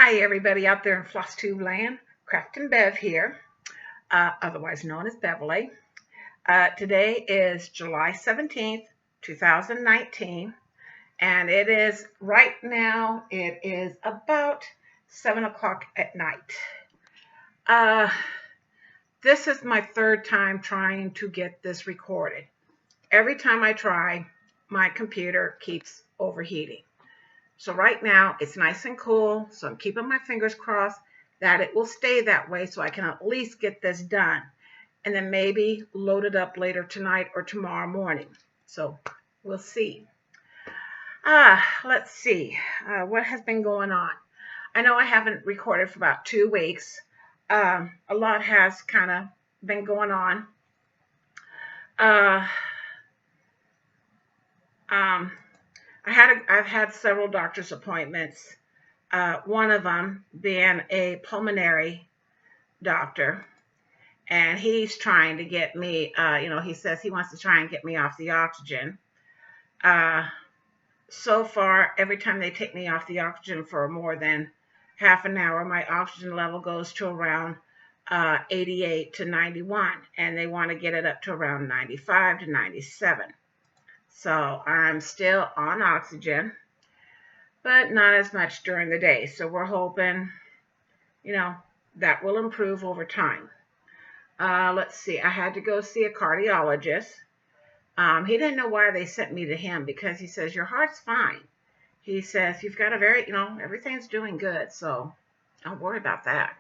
Hi, everybody out there in Flosstube land. Craft and Bev here, otherwise known as Beverly. Today is July 17th, 2019, and it is right now, it is about 7 o'clock at night. Uh, this is my third time trying to get this recorded. Every time I try, my computer keeps overheating. So right now it's nice and cool, so I'm keeping my fingers crossed that it will stay that way so I can at least get this done and then maybe load it up later tonight or tomorrow morning. So we'll see. Let's see what has been going on. I know I haven't recorded for about 2 weeks. A lot has kind of been going on. I've had several doctor's appointments. One of them being a pulmonary doctor, and he's trying to get me. He says he wants to try and get me off the oxygen. So far, every time they take me off the oxygen for more than half an hour, my oxygen level goes to around 88 to 91, and they want to get it up to around 95 to 97. So I'm still on oxygen, but not as much during the day. So we're hoping, that will improve over time. Let's see. I had to go see a cardiologist. He didn't know why they sent me to him because he says, your heart's fine. He says, you've got a very, everything's doing good. So don't worry about that.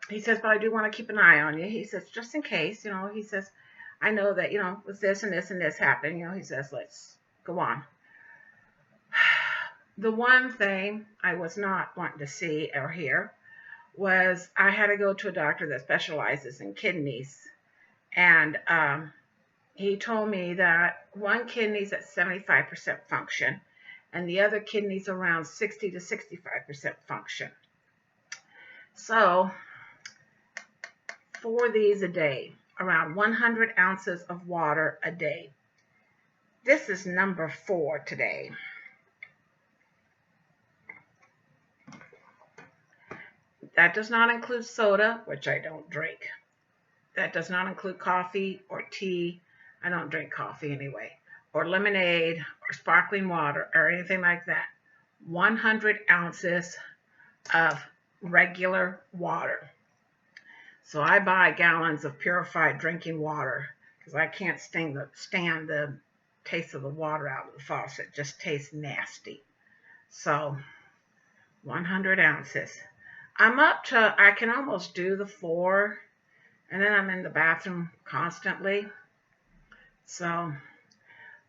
He says, but I do want to keep an eye on you. He says, just in case, he says, I know that, with this and this and this happened, he says, let's go on. The one thing I was not wanting to see or hear was I had to go to a doctor that specializes in kidneys. And he told me that one kidney's at 75% function and the other kidney's around 60 to 65% function. So 4 of these a day, around 100 ounces of water a day. This is number 4 today. That does not include soda, which I don't drink. That does not include coffee or tea. I don't drink coffee anyway. Or lemonade or sparkling water or anything like that. 100 ounces of regular water. So I buy gallons of purified drinking water because I can't stand the taste of the water out of the faucet. It just tastes nasty. So 100 ounces. I'm up to, I can almost do the 4, and then I'm in the bathroom constantly. So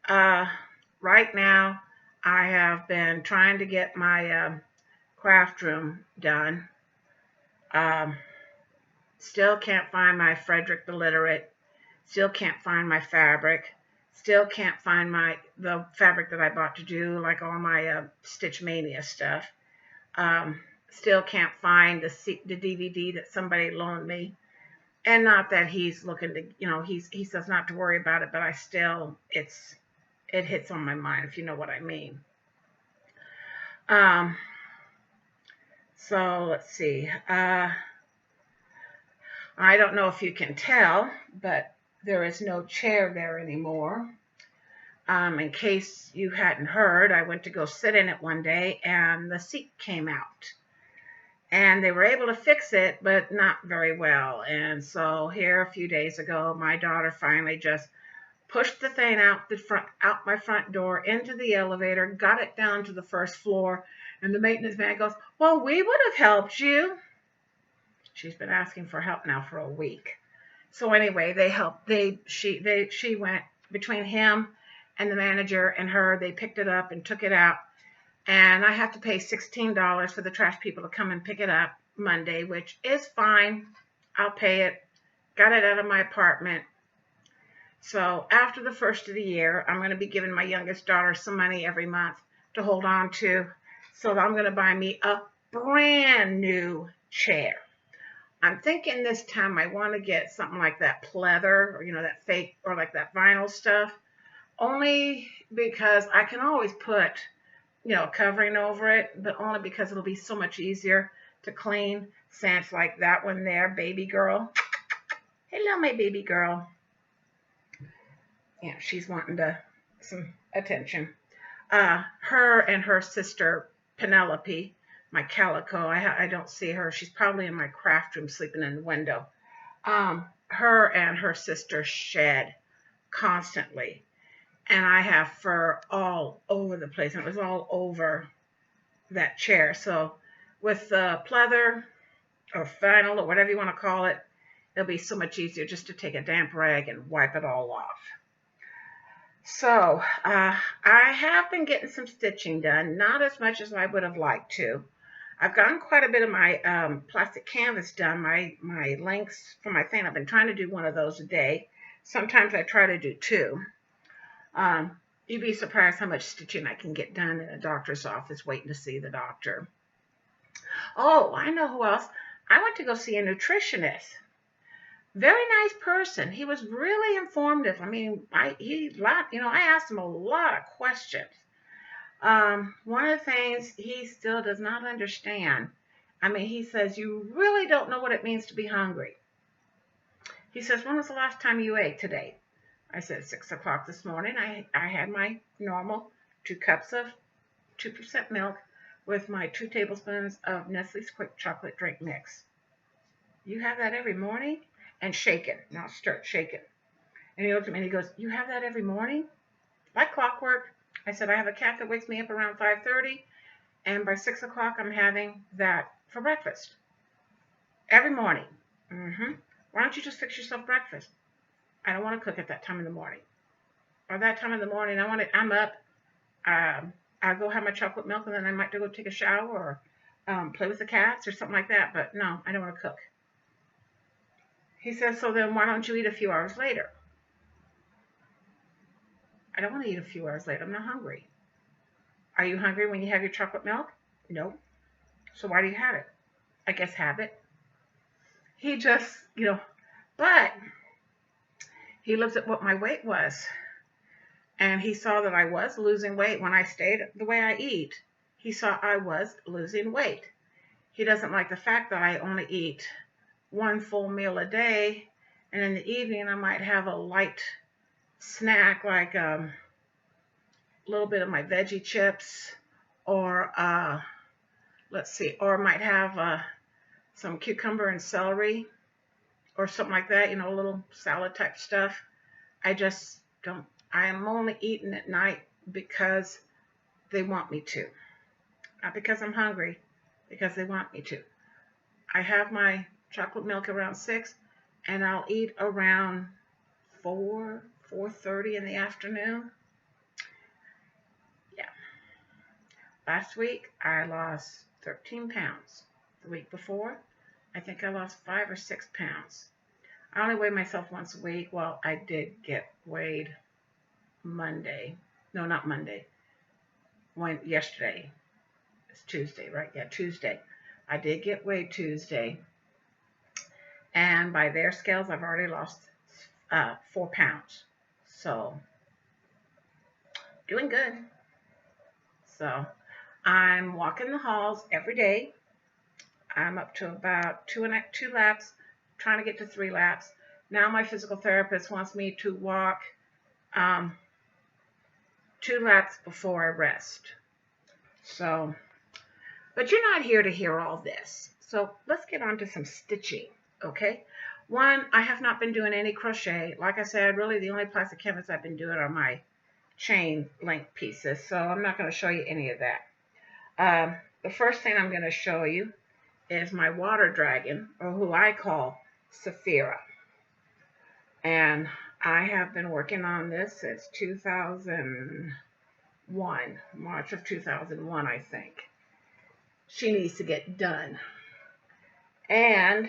right now I have been trying to get my craft room done. Still can't find my Frederick the Literate. Still can't find my fabric. Still can't find the fabric that I bought to do like all my Stitch Mania stuff. Still can't find the DVD that somebody loaned me. And not that he's looking to, he says not to worry about it, but I still, it hits on my mind, if you know what I mean. So let's see. I don't know if you can tell, but there is no chair there anymore. In case you hadn't heard, I went to go sit in it one day and the seat came out. And they were able to fix it, but not very well. And so here a few days ago, my daughter finally just pushed the thing out my front door into the elevator, got it down to the first floor, and the maintenance man goes, well, we would have helped you. She's been asking for help now for a week. So anyway, they helped. She went between him and the manager and her. They picked it up and took it out. And I have to pay $16 for the trash people to come and pick it up Monday, which is fine. I'll pay it. Got it out of my apartment. So after the first of the year, I'm going to be giving my youngest daughter some money every month to hold on to. So I'm going to buy me a brand new chair. I'm thinking this time I want to get something like that pleather or, that fake or like that vinyl stuff. Only because I can always put, covering over it, but only because it'll be so much easier to clean. Scents like that one there, baby girl. Hello, my baby girl. Yeah, she's wanting some attention. Her and her sister Penelope, my calico. I don't see her. She's probably in my craft room sleeping in the window. Her and her sister shed constantly, and I have fur all over the place, and it was all over that chair. So with the pleather or vinyl or whatever you want to call it, it'll be so much easier just to take a damp rag and wipe it all off. So I have been getting some stitching done, not as much as I would have liked to. I've gotten quite a bit of my plastic canvas done, my lengths for my thing. I've been trying to do one of those a day. Sometimes I try to do two. You'd be surprised how much stitching I can get done in a doctor's office waiting to see the doctor. Oh, I know who else. I went to go see a nutritionist. Very nice person. He was really informative. I mean, I asked him a lot of questions. One of the things he still does not understand, I mean, he says, you really don't know what it means to be hungry. He says, when was the last time you ate today? I said, 6 o'clock this morning. I had my normal 2 cups of 2% milk with my 2 tablespoons of Nestle's quick chocolate drink mix. You have that every morning? And shaken, not stirred, shaken. And he looked at me and he goes, you have that every morning? Like clockwork. I said, I have a cat that wakes me up around 5:30, and by 6 o'clock I'm having that for breakfast. Every morning. Why don't you just fix yourself breakfast? I don't want to cook at that time in the morning. Or that time in the morning, I'm up. I'll go have my chocolate milk, and then I might go take a shower or play with the cats or something like that. But no, I don't want to cook. He says, so then why don't you eat a few hours later? I don't want to eat a few hours later. I'm not hungry. Are you hungry when you have your chocolate milk? No. So why do you have it? I guess habit. He just, but he looked at what my weight was, and he saw that I was losing weight when I stayed the way I eat. He saw I was losing weight. He doesn't like the fact that I only eat 1 full meal a day, and in the evening I might have a light snack like a little bit of my veggie chips, or or might have some cucumber and celery or something like that, a little salad type stuff. I just don't. I am only eating at night because they want me to, not because I'm hungry, because they want me to. I have my chocolate milk around 6, and I'll eat around 4:30 in the afternoon. Yeah. Last week, I lost 13 pounds. The week before, I think I lost 5 or 6 pounds. I only weigh myself once a week. Well, I did get weighed Monday. No, not Monday. Yesterday. It's Tuesday, right? Yeah, Tuesday. I did get weighed Tuesday. And by their scales, I've already lost 4 pounds. So, doing good. So, I'm walking the halls every day. I'm up to about 2 laps, trying to get to 3 laps. Now my physical therapist wants me to walk 2 laps before I rest. So, but you're not here to hear all this. So let's get on to some stitching, okay? One, I have not been doing any crochet. Like I said, really the only plastic canvas I've been doing are my chain link pieces. So I'm not going to show you any of that. The first thing I'm going to show you is my water dragon, or who I call Saphira. And I have been working on this since 2001, March of 2001, I think. She needs to get done. And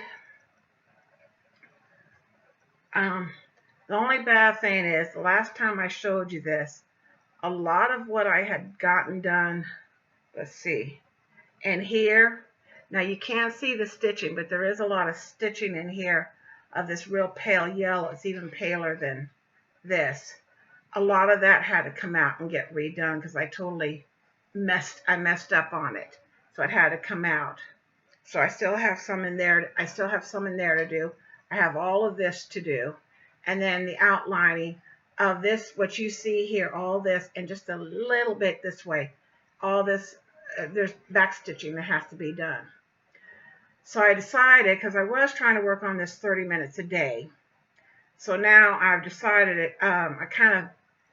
the only bad thing is, the last time I showed you this, a lot of what I had gotten done, let's see, in here, now you can't see the stitching, but there is a lot of stitching in here of this real pale yellow. It's even paler than this. A lot of that had to come out and get redone because I totally messed up on it. So it had to come out. So I still have some in there. I still have some in there to do. I have all of this to do. And then the outlining of this, what you see here, all this, and just a little bit this way. All this, there's back stitching that has to be done. So I decided, because I was trying to work on this 30 minutes a day. So now I've decided I kind of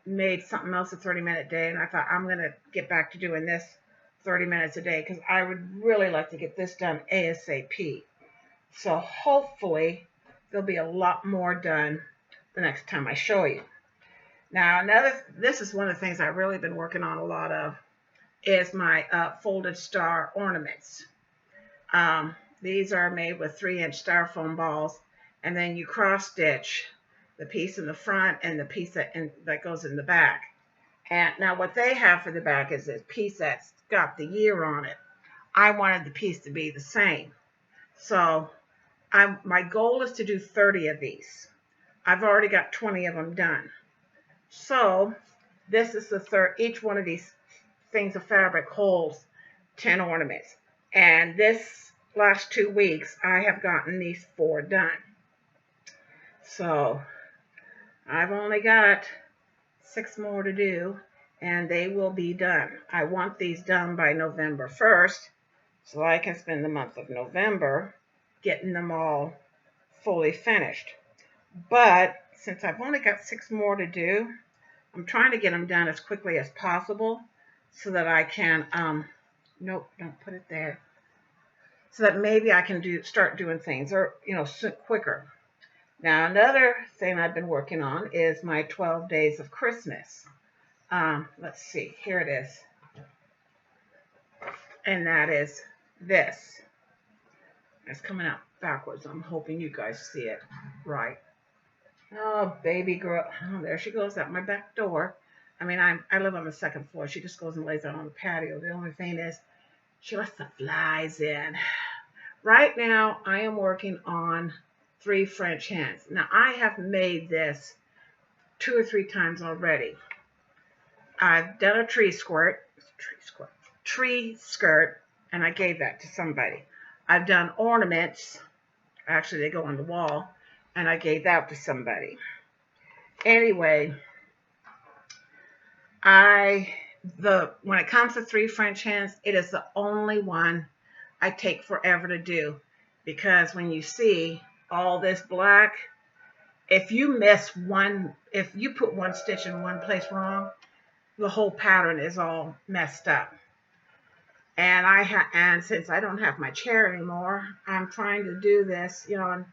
made something else a 30-minute day, and I thought I'm going to get back to doing this 30 minutes a day because I would really like to get this done ASAP. So hopefully there'll be a lot more done the next time I show you. Now this is one of the things I've really been working on a lot of is my folded star ornaments. These are made with 3-inch styrofoam balls, and then you cross stitch the piece in the front and the piece that goes in the back. And now what they have for the back is this piece that's got the year on it. I wanted the piece to be the same. So my goal is to do 30 of these. I've already got 20 of them done. So this is the third. Each one of these things of fabric holds 10 ornaments. And this last 2 weeks, I have gotten these 4 done. So I've only got 6 more to do, and they will be done. I want these done by November 1st, so I can spend the month of November getting them all fully finished. But since I've only got 6 more to do, I'm trying to get them done as quickly as possible so that I can, nope, don't put it there, so that maybe I can start doing things, or, quicker. Now, another thing I've been working on is my 12 Days of Christmas. Let's see, here it is. And that is this. It's coming out backwards. I'm hoping you guys see it right. Oh, baby girl. Oh, there she goes out my back door. I mean, I live on the 2nd floor. She just goes and lays out on the patio. The only thing is she lets the flies in. Right now, I am working on 3 French hens. Now, I have made this 2 or 3 times already. I've done a tree skirt, and I gave that to somebody. I've done ornaments. Actually, they go on the wall, and I gave that to somebody. Anyway, when it comes to 3 French hens, it is the only one I take forever to do, because when you see all this black, if you put one stitch in one place wrong, the whole pattern is all messed up. And since I don't have my chair anymore, I'm trying to do this, and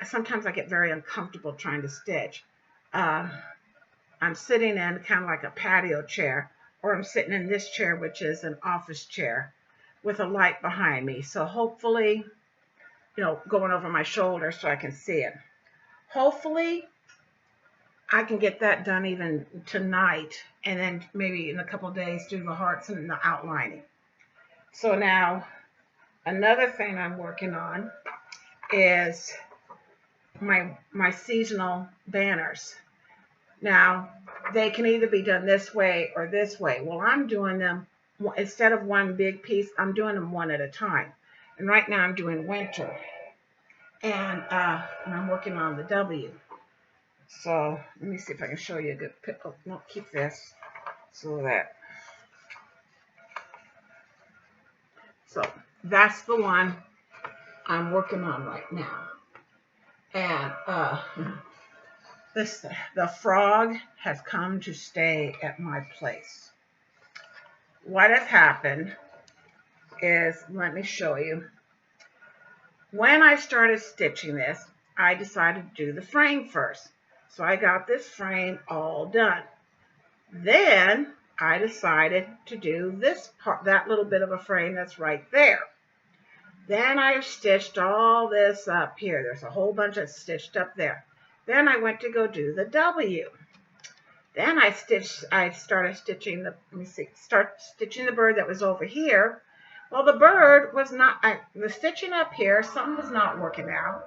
sometimes I get very uncomfortable trying to stitch. I'm sitting in kind of like a patio chair, or I'm sitting in this chair, which is an office chair with a light behind me. So hopefully, going over my shoulder so I can see it. Hopefully, I can get that done even tonight, and then maybe in a couple of days do the hearts and the outlining. So now, another thing I'm working on is my seasonal banners. Now, they can either be done this way or this way. Well, I'm doing them, instead of one big piece, I'm doing them one at a time. And right now I'm doing winter. And I'm working on the W. So let me see if I can show you a good picture. Oh, no, keep this. So that's the one I'm working on right now. And the frog has come to stay at my place. What has happened is, let me show you. When I started stitching this, I decided to do the frame first. So I got this frame all done. Then I decided to do this part, that little bit of a frame that's right there. Then I stitched all this up here. There's a whole bunch of stitched up there. Then I went to go do the W. Then I started stitching the bird that was over here. Well, the bird was not, the stitching up here, something was not working out,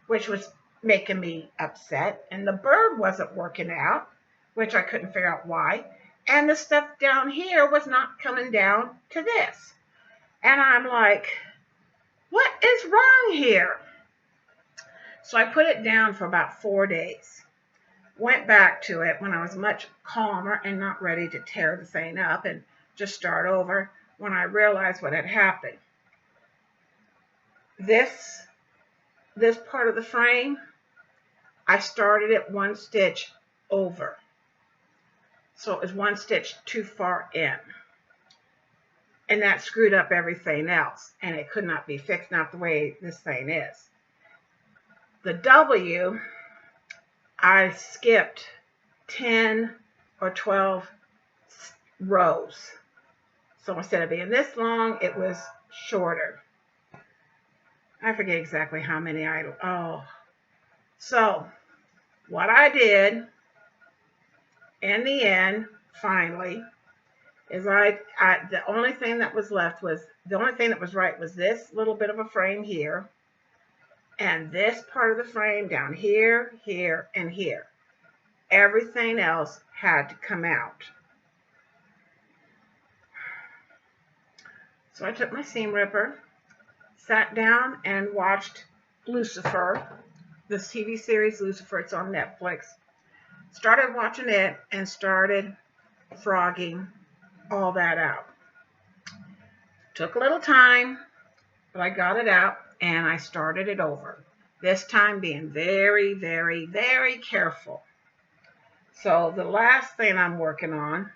which was making me upset. And the bird wasn't working out, which I couldn't figure out why. And the stuff down here was not coming down to this. And I'm like, what is wrong here? So I put it down for about 4 days. Went back to it when I was much calmer and not ready to tear the thing up and just start over when I realized what had happened. This part of the frame, I started it one stitch over. So it was one stitch too far in. And that screwed up everything else. And it could not be fixed, not the way this thing is. The W, I skipped 10 or 12 rows. So instead of being this long, it was shorter. I forget exactly how many So what I did in the end, finally, is the only thing that was left was, the only thing that was right was this little bit of a frame here, and this part of the frame down here, here, and here. Everything else had to come out. So I took my seam ripper, sat down and watched Lucifer, this TV series Lucifer, it's on Netflix. Started watching it and started frogging all that out. Took a little time, but I got it out and I started it over. This time being very, very, very careful. So the last thing I'm working on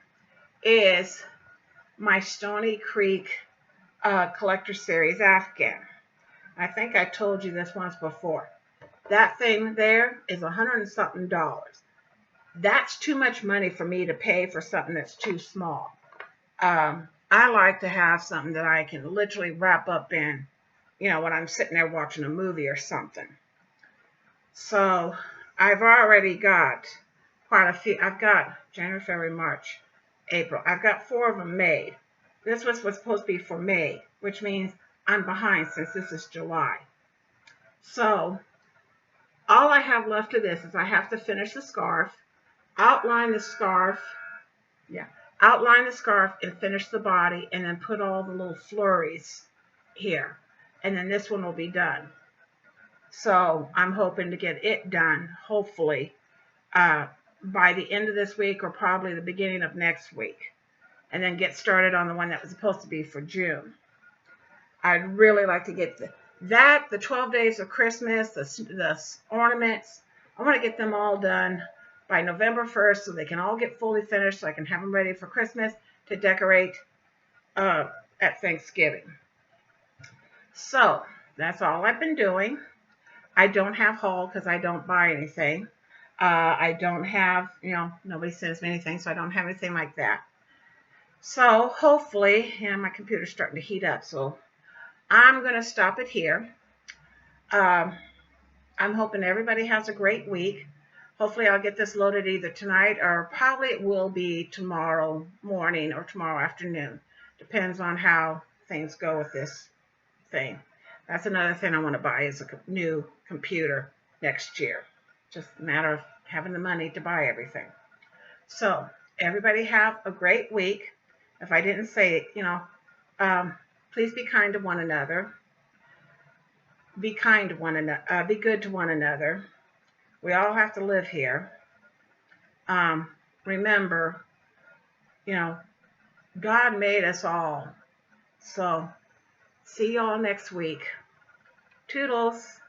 is my Stony Creek Collector Series Afghan. I think I told you this once before. That thing there is $100 and something. That's too much money for me to pay for something that's too small. I like to have something that I can literally wrap up in, when I'm sitting there watching a movie or something. So I've already got quite a few. I've got January, February, March, April. I've got 4 of them made. This was supposed to be for May, which means I'm behind since this is July. So all I have left of this is I have to finish the scarf, outline the scarf, and finish the body, and then put all the little flurries here. And then this one will be done. So I'm hoping to get it done, hopefully, by the end of this week or probably the beginning of next week. And then get started on the one that was supposed to be for June. I'd really like to get the 12 days of Christmas, the ornaments. I want to get them all done by November 1st so they can all get fully finished so I can have them ready for Christmas to decorate at Thanksgiving. So that's all I've been doing. I don't have haul because I don't buy anything. I don't have, nobody sends me anything, so I don't have anything like that. So hopefully, my computer's starting to heat up, so I'm going to stop it here. I'm hoping everybody has a great week. Hopefully I'll get this loaded either tonight or probably it will be tomorrow morning or tomorrow afternoon. Depends on how things go with this thing. That's another thing I want to buy is a new computer next year. Just a matter of having the money to buy everything. So everybody have a great week. If I didn't say it, please be kind to one another. Be kind to one another. Be good to one another. We all have to live here. Remember, God made us all. So see y'all next week. Toodles.